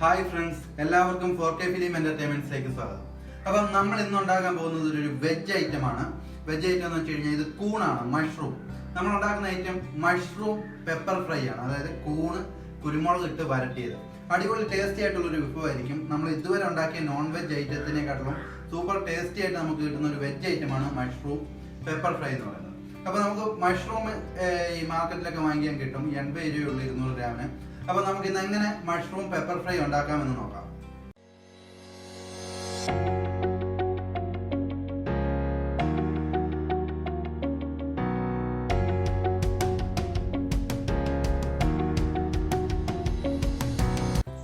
Hi friends, എല്ലാവർക്കും 4K film എന്റർടൈൻമെന്റ്സിലേക്ക് സ്വാഗതം. അപ്പം നമ്മൾ ഇന്ന് ഉണ്ടാക്കാൻ പോകുന്നത് ഒരു വെജ് ഐറ്റം ആണ്. വെജ് ഐറ്റം എന്ന് വെച്ച് കഴിഞ്ഞാൽ ഇത് കൂണാണ്, മഷ്റൂം. നമ്മൾ ഉണ്ടാക്കുന്ന ഐറ്റം മഷ്റൂം പെപ്പർ ഫ്രൈ ആണ്. അതായത് കൂണ് കുരുമുളക് ഇട്ട് വരട്ടിയത്. അടിപൊളി ടേസ്റ്റി ആയിട്ടുള്ള ഒരു വിഭവമായിരിക്കും. നമ്മൾ ഇതുവരെ ഉണ്ടാക്കിയ നോൺ വെജ് ഐറ്റത്തിനെക്കാട്ടിലും സൂപ്പർ ടേസ്റ്റി ആയിട്ട് നമുക്ക് കിട്ടുന്ന ഒരു വെജ് ഐറ്റമാണ് മഷ്റൂം പെപ്പർ ഫ്രൈ എന്ന് പറയുന്നത്. അപ്പോൾ നമുക്ക് മഷ്റൂം ഈ മാർക്കറ്റിലൊക്കെ വാങ്ങിക്കാൻ കിട്ടും. 80 രൂപയുള്ള 200 ഗ്രാമിന്. അപ്പോൾ നമുക്ക് ഇന്ന് എങ്ങനെ മഷ്റൂം പെപ്പർ ഫ്രൈ ഉണ്ടാക്കാമെന്ന് നോക്കാം.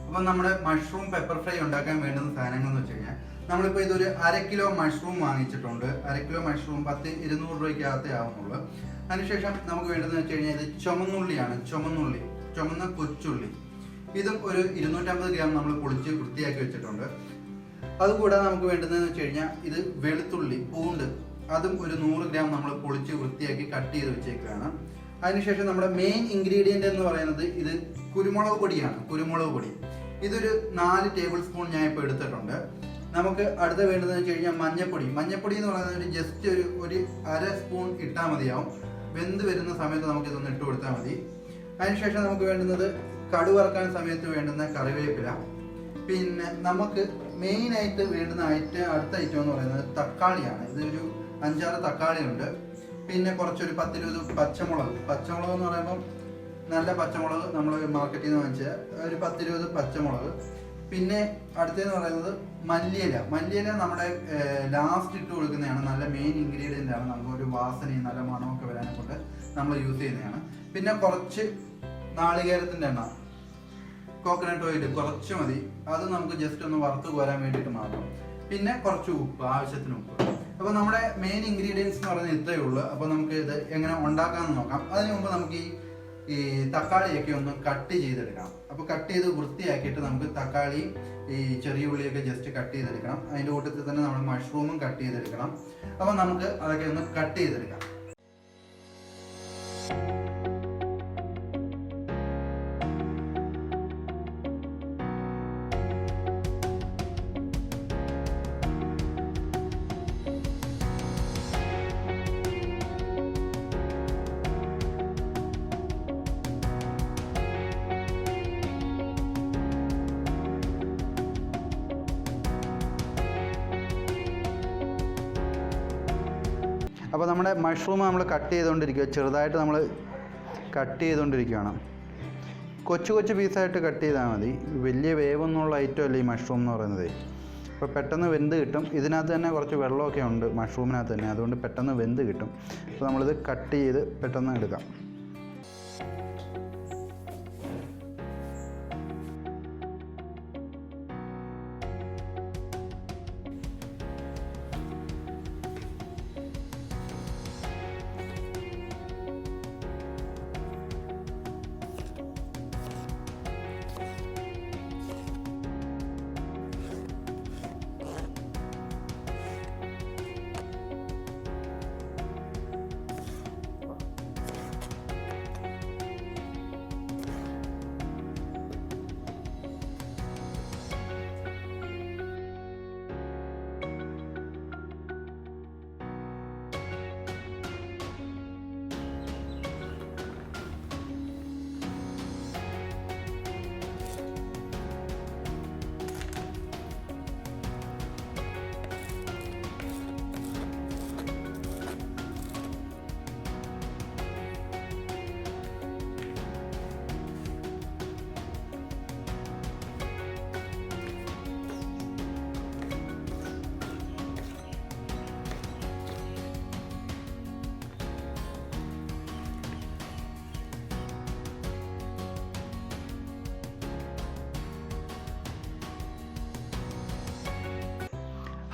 അപ്പോൾ നമ്മുടെ മഷ്റൂം പെപ്പർ ഫ്രൈ ഉണ്ടാക്കാൻ വേണ്ടുന്ന സാധനങ്ങൾ എന്ന് വെച്ച് കഴിഞ്ഞാൽ നമ്മളിപ്പോൾ ഇതൊരു 1/2 കിലോ മഷ്റൂം വാങ്ങിച്ചിട്ടുണ്ട്. 1/2 കിലോ മഷ്റൂം 200 രൂപയ്ക്കകത്തേ ആവുന്നുള്ളൂ. അതിനുശേഷം നമുക്ക് വേണ്ടതെന്ന് വെച്ച് കഴിഞ്ഞാൽ ഇത് ചുമന്നുള്ളിയാണ്. ചുമന്ന കൊച്ചുള്ളി. ഇതും ഒരു 250 ഗ്രാം നമ്മൾ പൊളിച്ച് വൃത്തിയാക്കി വെച്ചിട്ടുണ്ട്. അതുകൂടാതെ നമുക്ക് വേണ്ടതെന്ന് വെച്ച് കഴിഞ്ഞാൽ ഇത് വെളുത്തുള്ളി പൂണ്ട്, അതും ഒരു 100 ഗ്രാം നമ്മൾ പൊളിച്ച് വൃത്തിയാക്കി കട്ട് ചെയ്ത് വെച്ചേക്കുകയാണ്. അതിനുശേഷം നമ്മുടെ മെയിൻ ഇൻഗ്രീഡിയൻ്റ് എന്ന് പറയുന്നത് ഇത് കുരുമുളക് പൊടിയാണ്. കുരുമുളക് പൊടി ഇതൊരു 4 ടേബിൾ സ്പൂൺ ഞാൻ ഇപ്പോൾ എടുത്തിട്ടുണ്ട്. നമുക്ക് അടുത്ത വേണ്ടതെന്ന് വെച്ച് കഴിഞ്ഞാൽ മഞ്ഞപ്പൊടി എന്ന് പറയുന്നത് ജസ്റ്റ് ഒരു 1/2 സ്പൂൺ ഇട്ടാൽ മതിയാവും. വെന്ത് വരുന്ന സമയത്ത് നമുക്കിതൊന്ന് ഇട്ട് കൊടുത്താൽ മതി. അതിനുശേഷം നമുക്ക് വേണ്ടുന്നത് കടുക് വറക്കാൻ സമയത്ത് വേണ്ടുന്ന കറിവേപ്പില. പിന്നെ നമുക്ക് മെയിനായിട്ട് വേണ്ടുന്ന അടുത്ത ഐറ്റം എന്ന് പറയുന്നത് തക്കാളിയാണ്. ഇതൊരു 5-6 തക്കാളി ഉണ്ട്. പിന്നെ കുറച്ചൊരു 10-20 പച്ചമുളക് എന്ന് പറയുമ്പം നല്ല പച്ചമുളക് നമ്മൾ മാർക്കറ്റിൽ നിന്ന് വാങ്ങിച്ച ഒരു 10-20 പച്ചമുളക്. പിന്നെ അടുത്തതെന്ന് പറയുന്നത് മല്ലിയില നമ്മുടെ ലാസ്റ്റ് ഇട്ട് കൊടുക്കുന്നതാണ്. നല്ല മെയിൻ ഇൻഗ്രീഡിയൻ്റ് ആണ്. നമുക്ക് ഒരു വാസനയും നല്ല മണമൊക്കെ വരാനെ കൊണ്ട് നമ്മൾ യൂസ് ചെയ്യുന്നതാണ്. പിന്നെ കുറച്ച് നാളികേരത്തിൻ്റെ എണ്ണ, കോക്കനട്ട് ഓയിൽ കുറച്ച് മതി. അത് നമുക്ക് ജസ്റ്റ് ഒന്ന് വറുത്ത് കോരാൻ വേണ്ടിയിട്ട് മാത്രം. പിന്നെ കുറച്ച് ഉപ്പ്, ആവശ്യത്തിന് ഉപ്പ്. അപ്പോൾ നമ്മുടെ മെയിൻ ഇൻഗ്രീഡിയൻസ് എന്ന് പറയുന്നത് ഇത്രയേ ഉള്ളൂ. അപ്പോൾ നമുക്ക് ഇത് എങ്ങനെ ഉണ്ടാക്കാമെന്ന് നോക്കാം. അതിന് മുമ്പ് നമുക്ക് ഈ തക്കാളിയൊക്കെ ഒന്ന് കട്ട് ചെയ്തെടുക്കണം. അപ്പോൾ കട്ട് ചെയ്ത് വൃത്തിയാക്കിയിട്ട് നമുക്ക് തക്കാളിയും ഈ ചെറിയ ഉള്ളിയൊക്കെ ജസ്റ്റ് കട്ട് ചെയ്തെടുക്കണം. അതിൻ്റെ കൂട്ടത്തിൽ തന്നെ നമ്മൾ മഷ്റൂമും കട്ട് ചെയ്തെടുക്കണം. അപ്പോൾ നമുക്ക് അതൊക്കെ ഒന്ന് കട്ട് ചെയ്തെടുക്കാം. അപ്പോൾ നമ്മുടെ മഷ്റൂം നമ്മൾ കട്ട് ചെയ്തുകൊണ്ടിരിക്കുക. ചെറുതായിട്ട് നമ്മൾ കട്ട് ചെയ്തുകൊണ്ടിരിക്കുകയാണ്. കൊച്ചു പീസായിട്ട് കട്ട് ചെയ്താൽ മതി. വലിയ വേവൊന്നുള്ള ഐറ്റം അല്ല ഈ മഷ്റൂം എന്ന് പറയുന്നത്. അപ്പോൾ പെട്ടെന്ന് വെന്ത് കിട്ടും. ഇതിനകത്ത് തന്നെ കുറച്ച് വെള്ളമൊക്കെ ഉണ്ട് മഷ്റൂമിനകത്ത് തന്നെ. അതുകൊണ്ട് പെട്ടെന്ന് വെന്ത് കിട്ടും. അപ്പോൾ നമ്മളിത് കട്ട് ചെയ്ത് പെട്ടെന്ന് എടുക്കാം.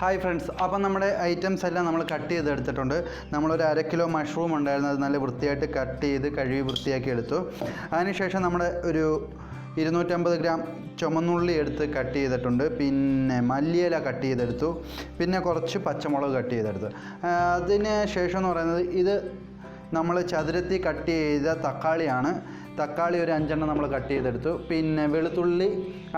ഹായ് ഫ്രണ്ട്സ്, അപ്പം നമ്മുടെ ഐറ്റംസ് എല്ലാം നമ്മൾ കട്ട് ചെയ്തെടുത്തിട്ടുണ്ട്. നമ്മളൊരു 1/2 കിലോ മഷ്റൂം ഉണ്ടായിരുന്നു. അത് നല്ല വൃത്തിയായിട്ട് കട്ട് ചെയ്ത് കഴുകി വൃത്തിയാക്കി എടുത്തു. അതിനുശേഷം നമ്മുടെ ഒരു 250 ഗ്രാം ചുമന്നുള്ളി എടുത്ത് കട്ട് ചെയ്തിട്ടുണ്ട്. പിന്നെ മല്ലിയില കട്ട് ചെയ്തെടുത്തു. പിന്നെ കുറച്ച് പച്ചമുളക് കട്ട് ചെയ്തെടുത്തു. അതിന് ശേഷം എന്ന് പറയുന്നത് ഇത് നമ്മൾ ചതുരത്തിൽ കട്ട് ചെയ്ത തക്കാളിയാണ്. തക്കാളി ഒരു 5 എണ്ണം നമ്മൾ കട്ട് ചെയ്തെടുത്തു, പിന്നെ വെളുത്തുള്ളി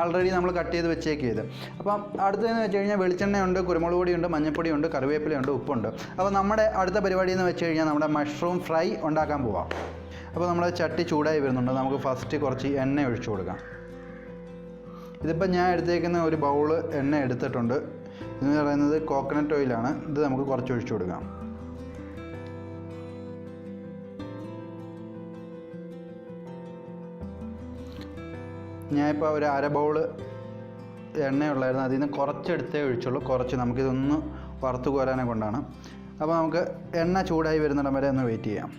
ആൾറെഡി നമ്മൾ കട്ട് ചെയ്ത് വെച്ചേക്കിയത്. അപ്പം അടുത്തതെന്ന് വെച്ച് കഴിഞ്ഞാൽ വെളിച്ചെണ്ണയുണ്ട്, കുരുമുളക് പൊടിയുണ്ട്, മഞ്ഞൾപ്പൊടിയുണ്ട്, കറിവേപ്പിലയുണ്ട്, ഉപ്പുണ്ട്. അപ്പോൾ നമ്മുടെ അടുത്ത പരിപാടി എന്ന് വെച്ച് കഴിഞ്ഞാൽ നമ്മുടെ മഷ്റൂം ഫ്രൈ ഉണ്ടാക്കാൻ പോവാം. അപ്പോൾ നമ്മുടെ ചട്ടി ചൂടായി വരുന്നുണ്ട്. നമുക്ക് ഫസ്റ്റ് കുറച്ച് എണ്ണ ഒഴിച്ചു കൊടുക്കാം. ഇതിപ്പോൾ ഞാൻ എടുത്തേക്കുന്ന ഒരു ബൗള് എണ്ണ എടുത്തിട്ടുണ്ട്. ഇതെന്ന് പറയുന്നത് കോക്കനട്ട് ഓയിലാണ്. ഇത് നമുക്ക് കുറച്ച് ഒഴിച്ചു കൊടുക്കാം. ഞാനിപ്പോൾ ഒരു അര ബൗള് എണ്ണയുള്ളായിരുന്നു, അതിൽ നിന്ന് കുറച്ചെടുത്തേ ഒഴിച്ചുള്ളൂ. കുറച്ച് നമുക്കിതൊന്ന് വറുത്ത് കോരാനെ കൊണ്ടാണ്. അപ്പോൾ നമുക്ക് എണ്ണ ചൂടായി വരുന്നിടം വരെ ഒന്ന് വെയിറ്റ് ചെയ്യാം.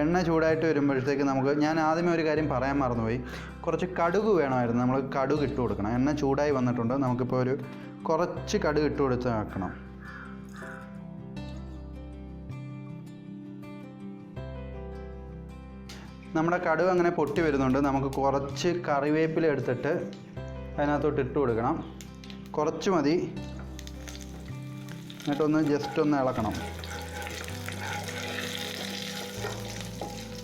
എണ്ണ ചൂടായിട്ട് വരുമ്പോഴത്തേക്ക് ഞാൻ ആദ്യമേ ഒരു കാര്യം പറയാൻ മറന്നുപോയി. കുറച്ച് കടുക് വേണമായിരുന്നു. നമ്മൾ കടുക് ഇട്ട് കൊടുക്കണം. എണ്ണ ചൂടായി വന്നിട്ടുണ്ട്. നമുക്കിപ്പോൾ കുറച്ച് കടുക് ഇട്ട് കൊടുത്ത് വെക്കണം. നമ്മുടെ കടുക് അങ്ങനെ പൊട്ടി വരുന്നുണ്ട്. നമുക്ക് കുറച്ച് കറിവേപ്പില എടുത്തിട്ട് അതിനകത്തോട്ട് ഇട്ട് കൊടുക്കണം. കുറച്ച് മതി. എന്നിട്ടൊന്ന് ജസ്റ്റ് ഒന്ന് ഇളക്കണം.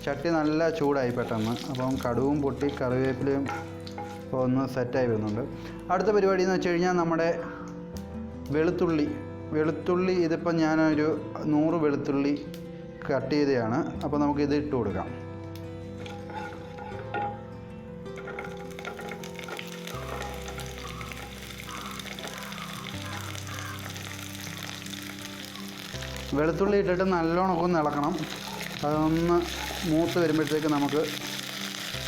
ചട്ടി നല്ല ചൂടായി പെട്ടെന്ന്. അപ്പം കടുവും പൊട്ടി കറിവേപ്പിലയും ഇപ്പോൾ ഒന്ന് സെറ്റായി വരുന്നുണ്ട്. അടുത്ത പരിപാടി എന്ന് വെച്ച് കഴിഞ്ഞാൽ നമ്മുടെ വെളുത്തുള്ളി ഇതിപ്പോൾ ഞാനൊരു 100 വെളുത്തുള്ളി കട്ട് ചെയ്തതാണ്. അപ്പോൾ നമുക്കിത് ഇട്ട് കൊടുക്കാം. വെളുത്തുള്ളി ഇട്ടിട്ട് നല്ലോണം ഒന്ന് ഇളക്കണം. അതൊന്ന് മൂത്ത് വരുമ്പോഴത്തേക്ക് നമുക്ക്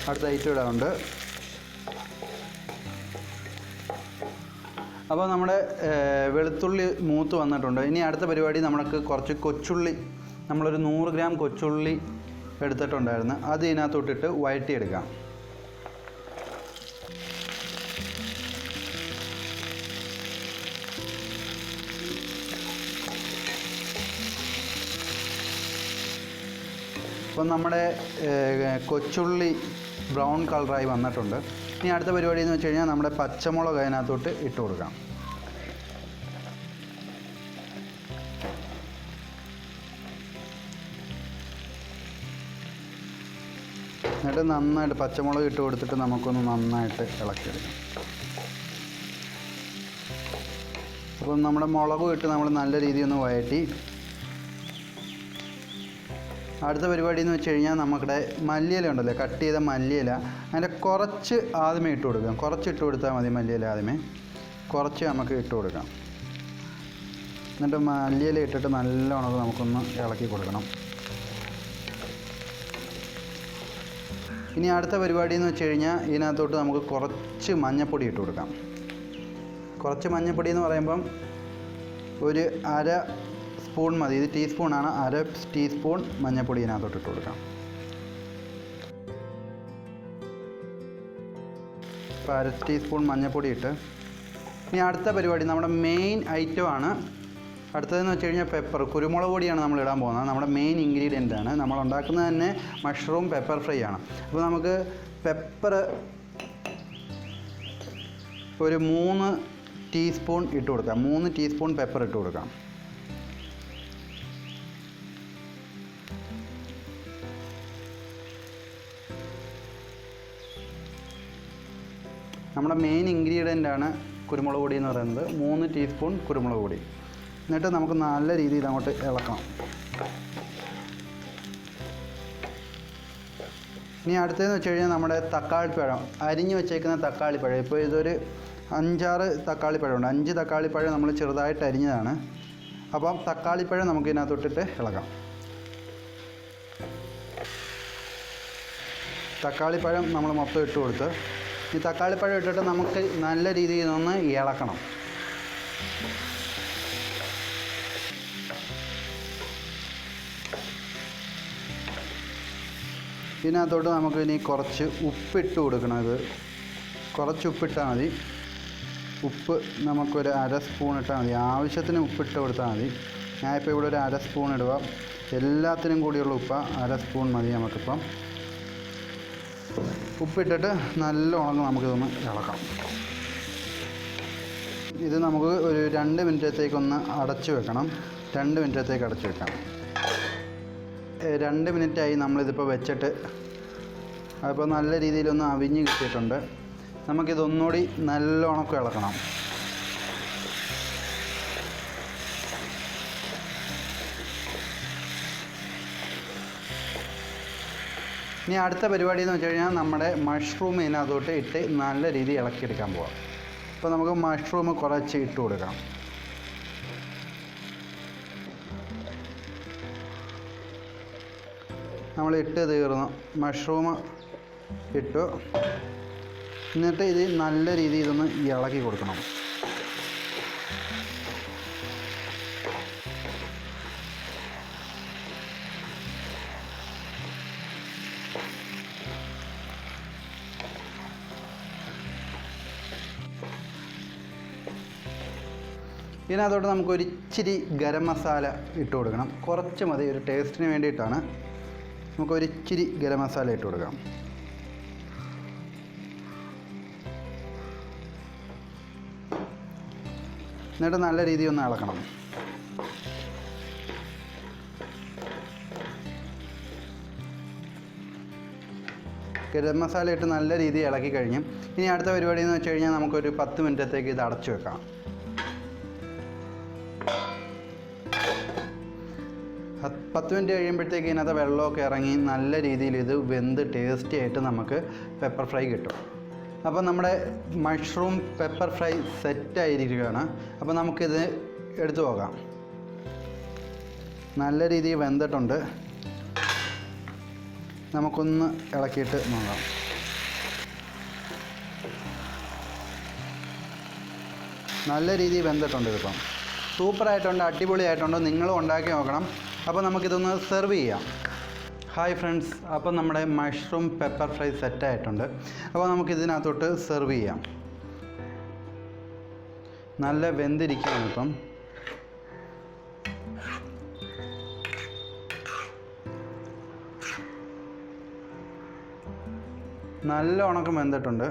അടുത്ത ഐറ്റം ഇടാറുണ്ട്. അപ്പോൾ നമ്മുടെ വെളുത്തുള്ളി മൂത്ത് വന്നിട്ടുണ്ട്. ഇനി അടുത്ത പരിപാടി നമുക്ക് കുറച്ച് കൊച്ചുള്ളി, നമ്മളൊരു 100 ഗ്രാം കൊച്ചുള്ളി എടുത്തിട്ടുണ്ടായിരുന്നു. അത് ഇതിനകത്തോട്ടിട്ട് വഴറ്റിയെടുക്കാം. അപ്പം നമ്മുടെ കൊച്ചുള്ളി ബ്രൗൺ കളറായി വന്നിട്ടുണ്ട്. ഇനി അടുത്ത പരിപാടി എന്ന് വെച്ച് കഴിഞ്ഞാൽ നമ്മുടെ പച്ചമുളക് അതിനകത്തോട്ട് ഇട്ട് കൊടുക്കാം. എന്നിട്ട് നന്നായിട്ട് പച്ചമുളക് ഇട്ട് കൊടുത്തിട്ട് നമുക്കൊന്ന് നന്നായിട്ട് ഇളക്കിയെടുക്കാം. അപ്പം നമ്മുടെ മുളകും ഇട്ട് നമ്മൾ നല്ല രീതിയിൽ ഒന്ന് വഴറ്റി. അടുത്ത പരിപാടി എന്ന് വെച്ച് കഴിഞ്ഞാൽ നമ്മുടെ മല്ലിയില ഉണ്ടല്ലോ, കട്ട് ചെയ്ത മല്ലിയില, അതിൻ്റെ കുറച്ച് ആദ്യമേ ഇട്ട് കൊടുക്കാം. കുറച്ച് ഇട്ട് കൊടുത്താൽ മതി. മല്ലിയില ആദ്യമേ കുറച്ച് നമുക്ക് ഇട്ട് കൊടുക്കാം. എന്നിട്ട് മല്ലിയില ഇട്ടിട്ട് നല്ലോണം നമുക്കൊന്ന് ഇളക്കി കൊടുക്കണം. ഇനി അടുത്ത പരിപാടി എന്ന് വെച്ച് കഴിഞ്ഞാൽ ഇതിനകത്തോട്ട് നമുക്ക് കുറച്ച് മഞ്ഞൾപ്പൊടി ഇട്ട് കൊടുക്കാം. കുറച്ച് മഞ്ഞൾപ്പൊടി എന്ന് പറയുമ്പം ഒരു അര സ്പൂൺ മതി. ഇത് ടീസ്പൂണാണ്. അര ടീസ്പൂൺ മഞ്ഞൾപ്പൊടി ഇതിനകത്തോട്ട് ഇട്ട് കൊടുക്കാം. ഇപ്പോൾ അര ടീസ്പൂൺ മഞ്ഞൾപ്പൊടി ഇട്ട്. ഇനി അടുത്ത പരിപാടി നമ്മുടെ മെയിൻ ഐറ്റമാണ്. അടുത്തതെന്ന് വെച്ച് കഴിഞ്ഞാൽ പെപ്പർ, കുരുമുളക് പൊടിയാണ് നമ്മൾ ഇടാൻ പോകുന്നത്. നമ്മുടെ മെയിൻ ഇൻഗ്രീഡിയൻ്റ് ആണ്. നമ്മൾ ഉണ്ടാക്കുന്നത് തന്നെ മഷ്റൂം പെപ്പർ ഫ്രൈ ആണ്. അപ്പോൾ നമുക്ക് പെപ്പർ ഒരു 3 ടീസ്പൂൺ ഇട്ട് കൊടുക്കാം. 3 ടീസ്പൂൺ പെപ്പർ ഇട്ട് കൊടുക്കാം. നമ്മുടെ മെയിൻ ഇൻഗ്രീഡിയൻ്റ് ആണ് കുരുമുളക് പൊടി എന്ന് പറയുന്നത്. 3 ടീസ്പൂൺ കുരുമുളക് പൊടി. എന്നിട്ട് നമുക്ക് നല്ല രീതിയിൽ അങ്ങോട്ട് ഇളക്കണം. ഇനി അടുത്തതെന്ന് വെച്ച് കഴിഞ്ഞാൽ നമ്മുടെ തക്കാളിപ്പഴം, അരിഞ്ഞ് വെച്ചേക്കുന്ന തക്കാളിപ്പഴം. ഇപ്പോൾ ഇതൊരു 5-6 തക്കാളിപ്പഴമുണ്ട്. 5 തക്കാളിപ്പഴം നമ്മൾ ചെറുതായിട്ട് അരിഞ്ഞതാണ്. അപ്പം തക്കാളിപ്പഴം നമുക്ക് ഇതിനകത്തൊട്ടിട്ട് ഇളക്കാം. തക്കാളിപ്പഴം നമ്മൾ മൊത്തം ഇട്ട് കൊടുത്ത് ഈ തക്കാളിപ്പഴം ഇട്ടിട്ട് നമുക്ക് നല്ല രീതിയിൽ നിന്ന് ഇളക്കണം. ഇതിനകത്തോട്ട് നമുക്ക് ഇനി കുറച്ച് ഉപ്പിട്ട് കൊടുക്കണം. ഇത് കുറച്ച് ഉപ്പിട്ടാൽ മതി. ഉപ്പ് നമുക്കൊരു അര സ്പൂൺ ഇട്ടാൽ മതി. ആവശ്യത്തിന് ഉപ്പിട്ട് കൊടുത്താൽ മതി. ഞാനിപ്പോൾ ഇവിടെ ഒരു അര സ്പൂൺ ഇടുക. എല്ലാത്തിനും കൂടിയുള്ള ഉപ്പ് അര സ്പൂൺ മതി നമുക്കിപ്പം. ഉപ്പിട്ടിട്ട് നല്ലോണം നമുക്കിതൊന്ന് ഇളക്കാം. ഇത് നമുക്ക് ഒരു 2 മിനിറ്റത്തേക്കൊന്ന് അടച്ചു വെക്കണം. 2 മിനിറ്റത്തേക്ക് അടച്ചു വെക്കാം. 2 മിനിറ്റായി നമ്മളിതിപ്പോൾ വെച്ചിട്ട്. അപ്പോൾ നല്ല രീതിയിലൊന്ന് അവിഞ്ഞ് കിട്ടിയിട്ടുണ്ട്. നമുക്കിതൊന്നുകൂടി നല്ലോണം ഇളക്കണം. ഇനി അടുത്ത പരിപാടി എന്ന് വെച്ച് കഴിഞ്ഞാൽ നമ്മുടെ മഷ്റൂം ഇതിനകത്തോട്ട് ഇട്ട് നല്ല രീതിയിൽ ഇളക്കിയെടുക്കാൻ പോവാം. അപ്പോൾ നമുക്ക് മഷ്റൂം കുറച്ച് ഇട്ട് കൊടുക്കാം. നമ്മൾ ഇട്ട് തീർന്നു. മഷ്റൂം ഇട്ടു. എന്നിട്ട് ഇത് നല്ല രീതിയിൽ ഇതൊന്ന് ഇളക്കി കൊടുക്കണം. ഇതിനകത്തോട്ട് നമുക്കൊരിച്ചിരി ഗരം മസാല ഇട്ട് കൊടുക്കണം. കുറച്ച് മതി, ഒരു ടേസ്റ്റിന് വേണ്ടിയിട്ടാണ്. നമുക്കൊരിച്ചിരി ഗരം മസാല ഇട്ട് കൊടുക്കാം. എന്നിട്ട് നല്ല രീതിയിൽ ഒന്ന് ഇളക്കണം. ഗരം മസാല ഇട്ട് നല്ല രീതിയിൽ ഇളക്കി കഴിഞ്ഞു. ഇനി അടുത്ത പരിപാടി എന്ന് വെച്ച് കഴിഞ്ഞാൽ നമുക്കൊരു 10 മിനിറ്റത്തേക്ക് ഇത് അടച്ചു വെക്കാം. 10 മിനിറ്റ് കഴിയുമ്പോഴത്തേക്ക് ഇതിനകത്ത് വെള്ളമൊക്കെ ഇറങ്ങി നല്ല രീതിയിൽ ഇത് വെന്ത് ടേസ്റ്റി ആയിട്ട് നമുക്ക് പെപ്പർ ഫ്രൈ കിട്ടും. അപ്പോൾ നമ്മുടെ മഷ്റൂം പെപ്പർ ഫ്രൈ സെറ്റായിരിക്കുകയാണ്. അപ്പോൾ നമുക്കിത് എടുത്തു പോകാം. നല്ല രീതിയിൽ വെന്തിട്ടുണ്ട്. നമുക്കൊന്ന് ഇളക്കിയിട്ട് നോക്കാം. നല്ല രീതിയിൽ വെന്തിട്ടുണ്ട്. ഇതിപ്പം സൂപ്പറായിട്ടുണ്ട്, അടിപൊളിയായിട്ടുണ്ട്. നിങ്ങളും ഉണ്ടാക്കി നോക്കണം. അപ്പോൾ നമുക്കിതൊന്ന് സെർവ് ചെയ്യാം. ഹായ് ഫ്രണ്ട്സ്, അപ്പോൾ നമ്മുടെ മഷ്റൂം പെപ്പർ ഫ്രൈ സെറ്റായിട്ടുണ്ട്. അപ്പോൾ നമുക്കിതിനകത്തോട്ട് സെർവ് ചെയ്യാം. നല്ല വെന്തിരിക്കുകയാണ് ഇപ്പം. നല്ല ഉണക്കം വെന്തിട്ടുണ്ട്.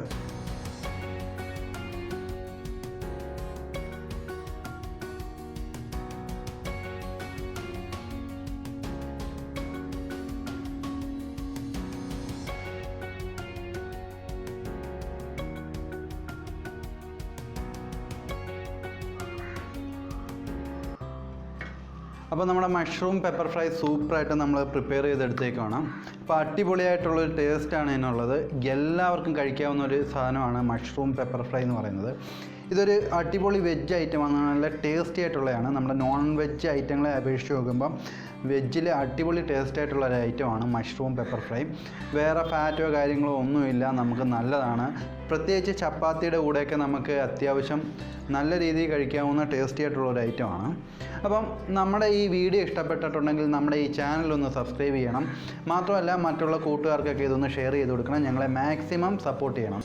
അപ്പോൾ നമ്മുടെ മഷ്റൂം പെപ്പർ ഫ്രൈ സൂപ്പറായിട്ട് നമ്മൾ പ്രിപ്പയർ ചെയ്തെടുത്തേക്കാണ്. അപ്പോൾ അടിപൊളിയായിട്ടുള്ളൊരു ടേസ്റ്റാണ് ഇതിനുള്ളത്. എല്ലാവർക്കും കഴിക്കാവുന്ന ഒരു സാധനമാണ് മഷ്റൂം പെപ്പർ ഫ്രൈ എന്ന് പറയുന്നത്. ഇതൊരു അടിപൊളി വെജ് ഐറ്റമാണ്. നല്ല ടേസ്റ്റി ആയിട്ടുള്ളതാണ്. നമ്മുടെ നോൺ വെജ് ഐറ്റങ്ങളെ അപേക്ഷിച്ച് നോക്കുമ്പം വെജിൽ അടിപൊളി ടേസ്റ്റ് ആയിട്ടുള്ള ഒരു ഐറ്റമാണ് മഷ്റൂം പെപ്പർ ഫ്രൈ. വേറെ ഫാറ്റോ കാര്യങ്ങളോ ഒന്നുമില്ല. നമുക്ക് നല്ലതാണ്. പ്രത്യേകിച്ച് ചപ്പാത്തിയുടെ കൂടെയൊക്കെ നമുക്ക് അത്യാവശ്യം നല്ല രീതിയിൽ കഴിക്കാവുന്ന ടേസ്റ്റി ആയിട്ടുള്ള ഒരു ഐറ്റമാണ്. അപ്പം നമ്മുടെ ഈ വീഡിയോ ഇഷ്ടപ്പെട്ടിട്ടുണ്ടെങ്കിൽ നമ്മുടെ ഈ ചാനലൊന്ന് സബ്സ്ക്രൈബ് ചെയ്യണം. മാത്രമല്ല മറ്റുള്ള കൂട്ടുകാർക്കൊക്കെ ഇതൊന്ന് ഷെയർ ചെയ്ത് കൊടുക്കണം. ഞങ്ങളെ മാക്സിമം സപ്പോർട്ട് ചെയ്യണം.